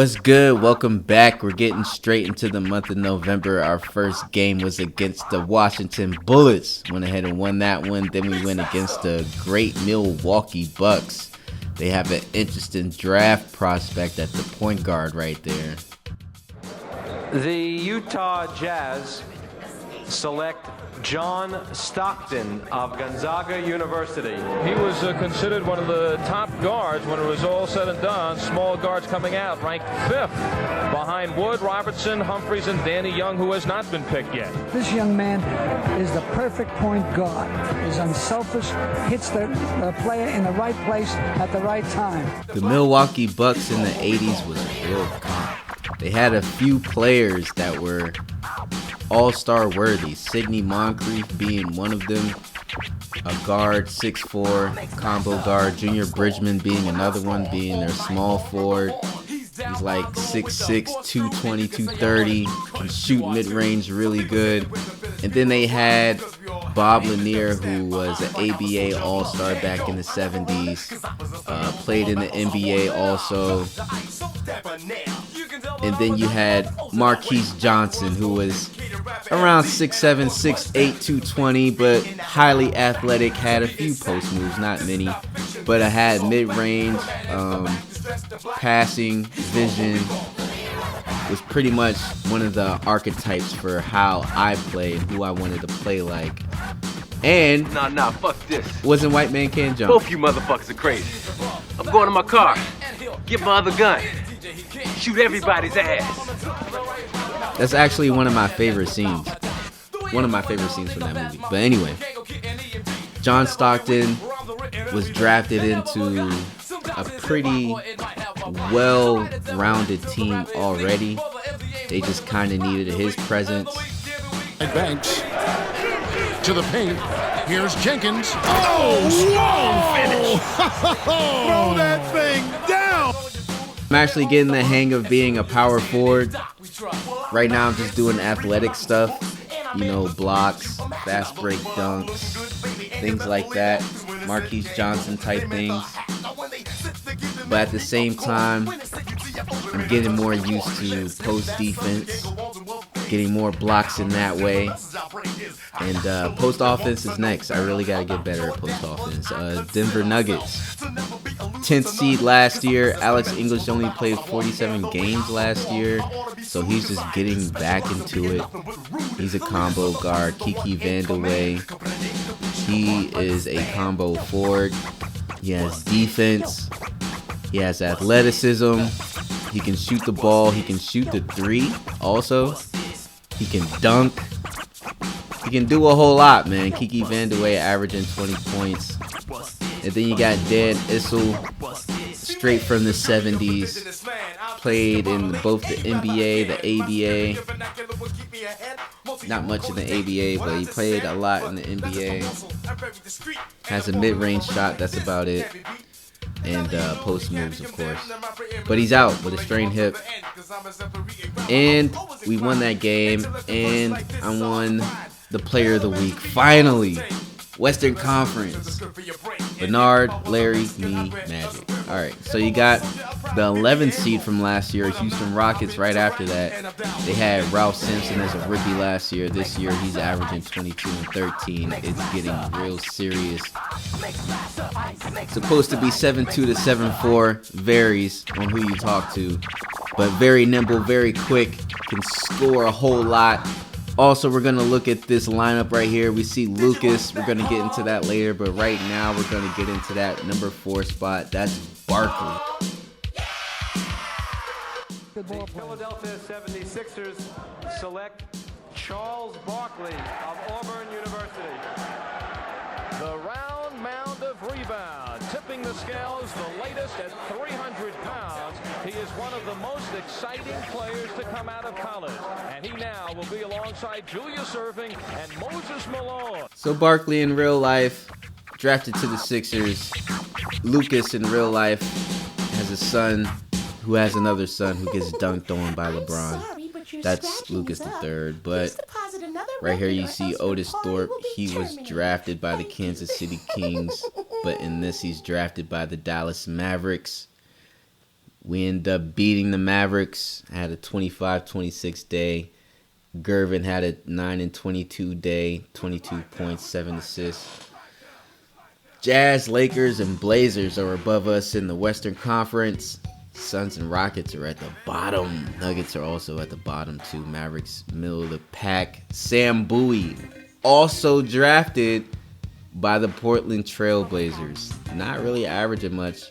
What's good? Welcome back. We're getting straight into the month of November. Our first game was against the Washington Bullets. Went ahead and won that one. Then we went against the great Milwaukee Bucks. They have an interesting draft prospect at the point guard right there. The Utah Jazz select John Stockton of Gonzaga University. He was considered one of the top guards when it was all said and done. Small guards coming out, ranked 5th behind Wood, Robertson, Humphreys, and Danny Young, who has not been picked yet. This young man is the perfect point guard. He's unselfish, hits the player in the right place at the right time. The Milwaukee Bucks in the 80s was a real comp. They had a few players that were all-star worthy, Sidney Moncrief being one of them, a guard, 6'4", combo guard, Junior Bridgman being another one, being their small forward. He's like 6'6", 220, 230, can shoot mid-range really good. And then they had Bob Lanier, who was an ABA all-star back in the 70s, played in the NBA also. And then you had Marquise Johnson, who was around 6'7", 6'8", 220, but highly athletic, had a few post moves, not many, but I had mid-range, passing, vision, was pretty much one of the archetypes for how I play and who I wanted to play like. And Nah, fuck this. Wasn't White Man Can't Jump. Both you motherfuckers are crazy. I'm going to my car. Get my other gun. Shoot everybody's ass. That's actually one of my favorite scenes. One of my favorite scenes from that movie. But anyway, John Stockton was drafted into a pretty well-rounded team already. They just kind of needed his presence. Banks to the paint. Here's Jenkins. Oh, strong finish. Throw that thing down. I'm actually getting the hang of being a power forward. Right now I'm just doing athletic stuff. You know, blocks, fast break dunks, things like that. Marquise Johnson type things. But at the same time, I'm getting more used to post defense, getting more blocks in that way. And post offense is next. I really got to get better at post offense. Denver Nuggets, 10th seed last year. Alex English only played 47 games last year, so he's just getting back into it. He's a combo guard. Kiki Vandeweghe, he is a combo forward. He has defense. He has athleticism. He can shoot the ball. He can shoot the three also. He can dunk. He can do a whole lot, man. Kiki Vandeweghe averaging 20 points. And then you got Dan Issel, straight from the 70s. Played in both the NBA, the ABA. Not much in the ABA, but he played a lot in the NBA. Has a mid-range shot, that's about it. And post moves, of course. But he's out with a strained hip. And we won that game. And I won the Player of the Week. Finally! Western Conference. Bernard, Larry, me, Magic. Alright, so you got the 11th seed from last year, Houston Rockets. Right after that, they had Ralph Sampson as a rookie last year. This year, he's averaging 22 and 13. It's getting real serious. Supposed to be 7'2 to 7'4. Varies on who you talk to. But very nimble, very quick. Can score a whole lot. Also, we're going to look at this lineup right here. We see Lucas. We're going to get into that later. But right now, we're going to get into that number 4 spot. That's Barkley. The Philadelphia 76ers select Charles Barkley of Auburn University. The round mound of rebound, tipping the scales, the latest at 300 pounds. He is one of the most exciting players to come out of college. And he now will be alongside Julius Erving and Moses Malone. So Barkley in real life, drafted to the Sixers. Lucas in real life has a son who has another son who gets dunked on by LeBron. That's Lucas III. But right here you see Otis Thorpe. He was drafted by the Kansas City Kings, but in this he's drafted by the Dallas Mavericks. We end up beating the Mavericks. Had a 25-26 day. Gervin had a 9-22 day, 22 points, 7 assists. Jazz, Lakers, and Blazers are above us in the Western Conference. Suns and Rockets are at the bottom. Nuggets are also at the bottom too. Mavericks, middle of the pack. Sam Bowie, also drafted by the Portland Trail Blazers. Not really averaging much.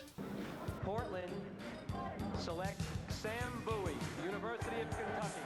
Portland select Sam Bowie, University of Kentucky.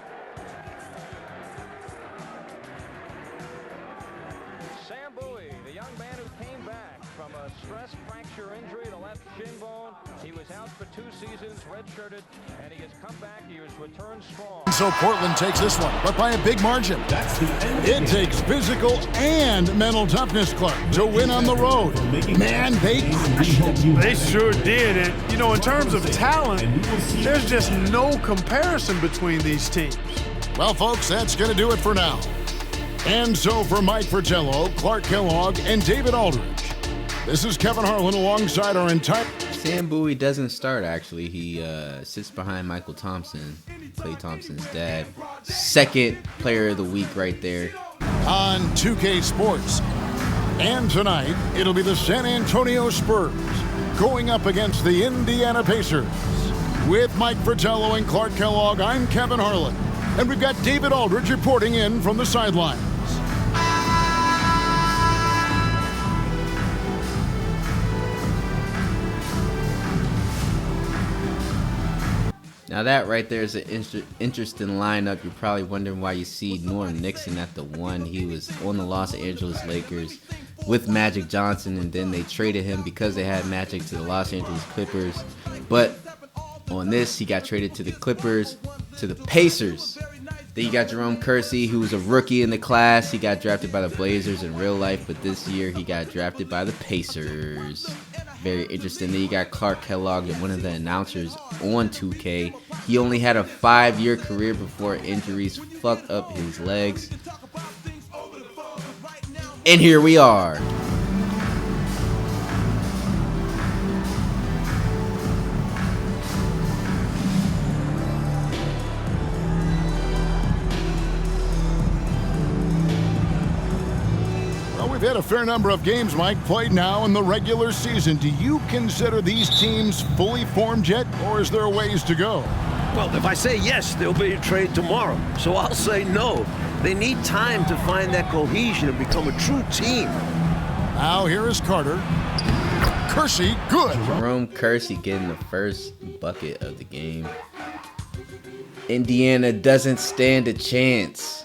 Sam Bowie, the young man who came back from a stress fracture injury, the left shin bone. He was out for 2 seasons, redshirted, and he has come back. He has returned strong. So Portland takes this one, but by a big margin. It takes physical and mental toughness, Clark, to win on the road. Man, they crushed it. They sure did. And, you know, in terms of talent, there's just no comparison between these teams. Well, folks, that's going to do it for now. And so for Mike Fratello, Clark Kellogg, and David Aldridge, this is Kevin Harlan alongside our entire... Sam Bowie doesn't start, actually. He sits behind Michael Thompson, Klay Thompson's dad. Second player of the week right there. On 2K Sports. And tonight, it'll be the San Antonio Spurs going up against the Indiana Pacers. With Mike Fratello and Clark Kellogg, I'm Kevin Harlan. And we've got David Aldridge reporting in from the sidelines. Now that right there is an interesting lineup. You're probably wondering why you see Norm Nixon at the 1. He was on the Los Angeles Lakers with Magic Johnson, and then they traded him because they had Magic to the Los Angeles Clippers. But on this, he got traded to the Clippers, to the Pacers. Then you got Jerome Kersey, who was a rookie in the class. He got drafted by the Blazers in real life, but this year he got drafted by the Pacers. Very interesting. Then you got Clark Kellogg, one of the announcers on 2K. He only had a 5-year career before injuries fucked up his legs. And here we are. We've had a fair number of games, Mike, played now in the regular season. Do you consider these teams fully formed yet, or is there a ways to go? Well, if I say yes, there'll be a trade tomorrow. So I'll say no. They need time to find that cohesion and become a true team. Now here is Carter. Kersey, good. Jerome Kersey getting the first bucket of the game. Indiana doesn't stand a chance.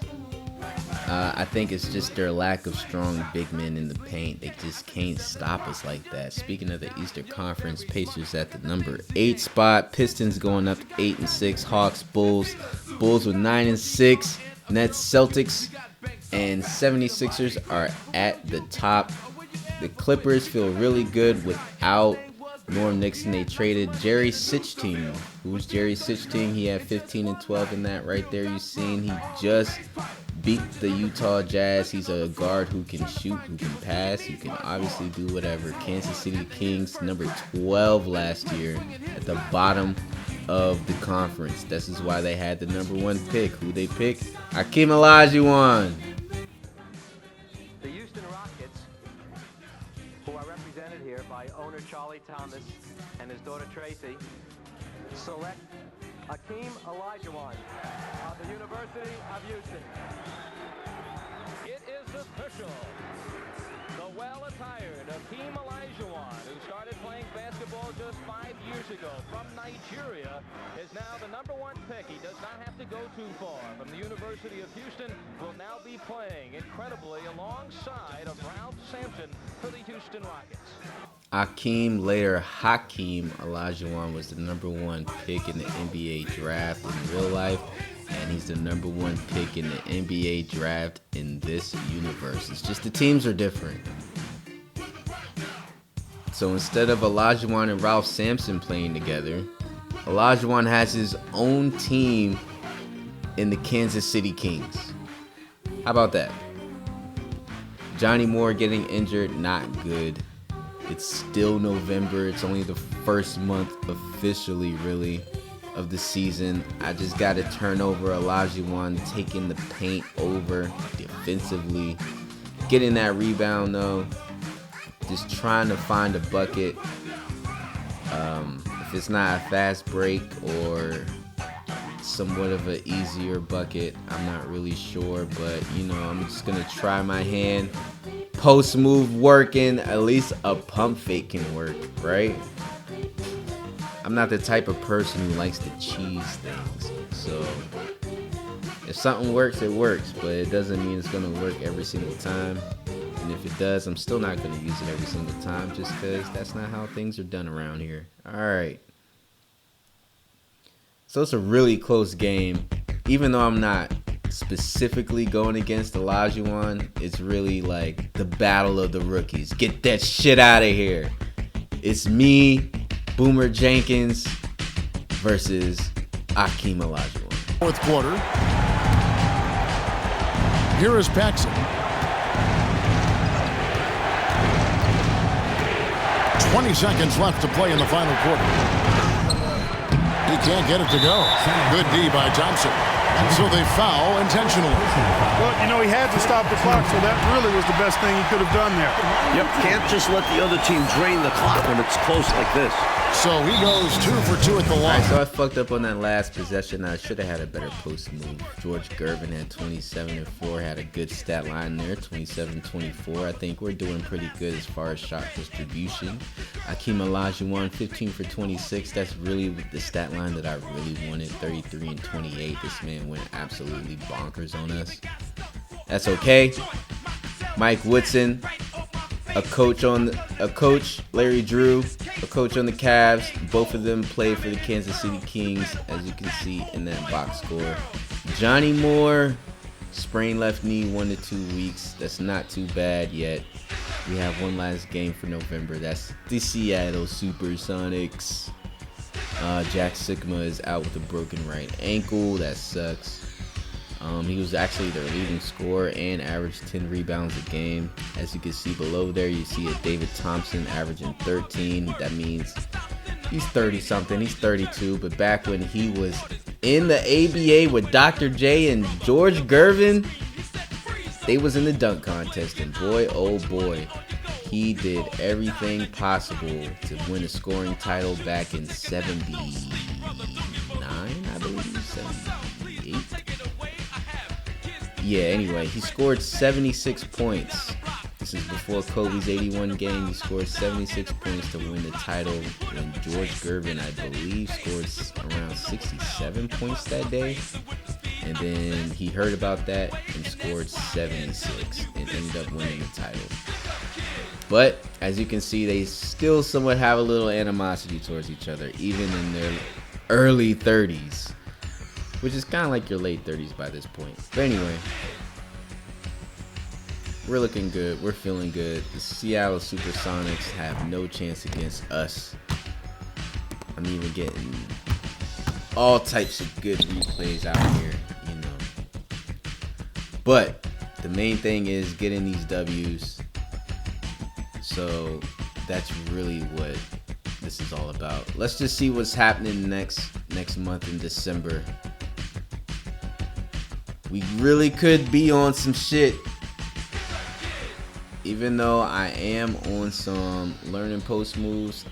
I think it's just their lack of strong big men in the paint. They just can't stop us like that. Speaking of the Eastern Conference, Pacers at the number 8 spot. Pistons going up to 8-6. Hawks, Bulls. Bulls with 9-6. Nets, Celtics, and 76ers are at the top. The Clippers feel really good without Norm Nixon. They traded Jerry Sitchting. Who's Jerry Sitchting? He had 15-12 in that right there you seen. He just beat the Utah Jazz. He's a guard who can shoot, who can pass, who can obviously do whatever. Kansas City Kings, number 12 last year, at the bottom of the conference. This is why they had the number 1 pick. Who they picked? Hakeem Olajuwon. The Houston Rockets, who are represented here by owner Charlie Thomas and his daughter Tracy, select Hakeem Olajuwon of the University of Houston. It is official. The well-attired Hakeem Olajuwon, who started playing basketball just 5 years ago from Nigeria, is now the number 1 pick. He does not have to go too far. From the University of Houston, will now be playing incredibly alongside of Ralph Sampson for the Houston Rockets. Hakeem Olajuwon was the number 1 pick in the NBA draft in real life, and he's the number 1 pick in the NBA draft in this universe. It's just the teams are different. So instead of Olajuwon and Ralph Sampson playing together, Olajuwon has his own team in the Kansas City Kings. How about that? Johnny Moore getting injured, not good. It's still November. It's only the first month officially, really, of the season. I just got to turn over Olajuwon, taking the paint over defensively, getting that rebound though, just trying to find a bucket. If it's not a fast break or somewhat of an easier bucket, I'm not really sure, but you know, I'm just gonna try my hand. Post move working, at least a pump fake can work, right? I'm not the type of person who likes to cheese things, so if something works, it works, but it doesn't mean it's gonna work every single time. And if it does, I'm still not gonna use it every single time, just because that's not how things are done around here. All right. So it's a really close game. Even though I'm not specifically going against Olajuwon, it's really like the battle of the rookies. Get that shit out of here. It's me, Boomer Jenkins, versus Akeem Olajuwon. Fourth quarter. Here is Paxson. 20 seconds left to play in the final quarter. He can't get it to go. Good D by Thompson. So they foul intentionally. Well, you know, he had to stop the clock, so that really was the best thing he could have done there. Yep, can't just let the other team drain the clock when it's close like this. So he goes 2 for 2 at the line. So I fucked up on that last possession. I should have had a better post move. George Gervin had 27 and 4, had a good stat line there, 27-24. I think we're doing pretty good as far as shot distribution. Akeem Olajuwon, 15 for 26. That's really the stat line that I really wanted, 33 and 28. This man went absolutely bonkers on us. That's okay. Mike Woodson, a coach, Larry Drew, a coach on the Cavs. Both of them played for the Kansas City Kings, as you can see in that box score. Johnny Moore, sprained left knee, 1 to 2 weeks. That's not too bad yet. We have one last game for November. That's the Seattle Supersonics. Jack Sigma is out with a broken right ankle. That sucks. He was actually their leading scorer and averaged 10 rebounds a game. As you can see below there, you see a David Thompson averaging 13. That means he's 30-something. He's 32. But back when he was in the ABA with Dr. J and George Gervin, they was in the dunk contest. And boy, oh boy, he did everything possible to win a scoring title back in 79, I believe, 78. Yeah, anyway, he scored 76 points. This is before Kobe's 81 game. He scored 76 points to win the title when George Gervin, I believe, scored around 67 points that day. And then he heard about that and scored 76 and ended up winning the title. But as you can see, they still somewhat have a little animosity towards each other, even in their early 30s. Which is kind of like your late 30s by this point. But anyway, we're looking good. We're feeling good. The Seattle Supersonics have no chance against us. I'm even getting all types of good replays out here, you know. But the main thing is getting these W's. So that's really what this is all about. Let's just see what's happening next month in December. We really could be on some shit. Even though I am on some learning post moves,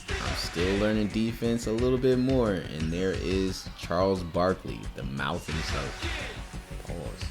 I'm still learning defense a little bit more. And there is Charles Barkley, the mouth himself. Pause.